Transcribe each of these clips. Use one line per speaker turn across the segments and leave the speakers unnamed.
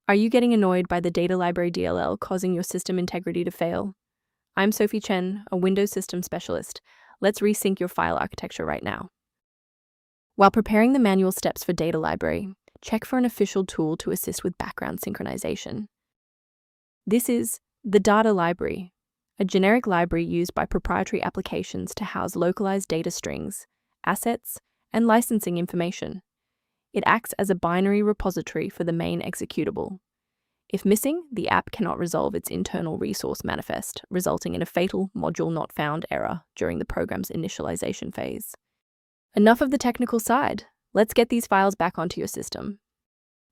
Are you getting annoyed by the Data Library DLL causing your system integrity to fail? I'm Sophie Chen, a Windows system specialist. Let's resync your file architecture right now. While preparing the manual steps for Data Library, check for an official tool to assist with background synchronization. This is the Data Library, a generic library used by proprietary applications to house localized data strings, assets, and licensing information. It acts as a binary repository for the main executable. If missing, the app cannot resolve its internal resource manifest, resulting in a fatal module not found error during the program's initialization phase. Enough of the technical side. Let's get these files back onto your system.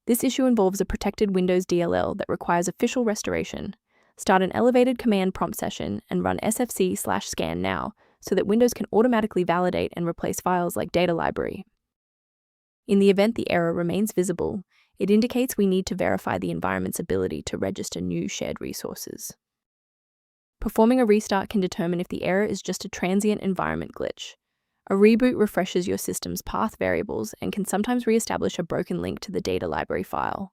This issue involves a protected Windows DLL that requires official restoration. Start an elevated command prompt session and run sfc/scan now so that Windows can automatically validate and replace files like Data Library. In the event the error remains visible, it indicates we need to verify the environment's ability to register new shared resources. Performing a restart can determine if the error is just a transient environment glitch. A reboot refreshes your system's path variables and can sometimes re-establish a broken link to the Data Library file.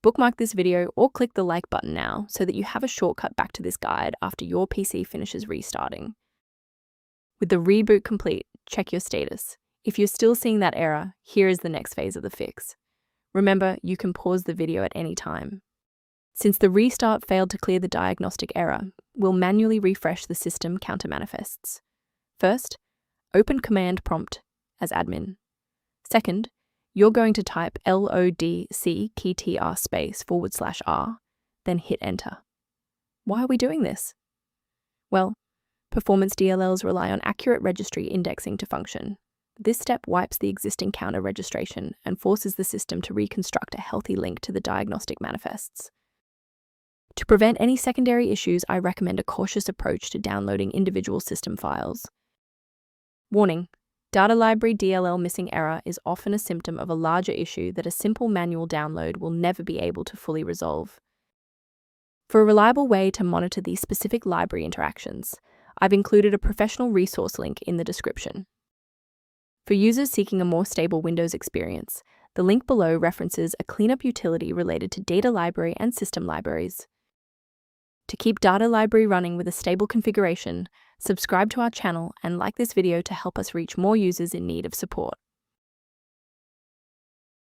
Bookmark this video or click the like button now so that you have a shortcut back to this guide after your PC finishes restarting. With the reboot complete, check your status. If you're still seeing that error, here is the next phase of the fix. Remember, you can pause the video at any time. Since the restart failed to clear the diagnostic error, we'll manually refresh the system counter manifests. First, open command prompt as admin. Second, you're going to type lodc_r, then hit enter. Why are we doing this? Well, performance DLLs rely on accurate registry indexing to function. This step wipes the existing counter registration and forces the system to reconstruct a healthy link to the diagnostic manifests. To prevent any secondary issues, I recommend a cautious approach to downloading individual system files. Warning: Data Library DLL missing error is often a symptom of a larger issue that a simple manual download will never be able to fully resolve. For a reliable way to monitor these specific library interactions, I've included a professional resource link in the description. For users seeking a more stable Windows experience, the link below references a cleanup utility related to Data Library and system libraries. To keep Data Library running with a stable configuration, subscribe to our channel and like this video to help us reach more users in need of support.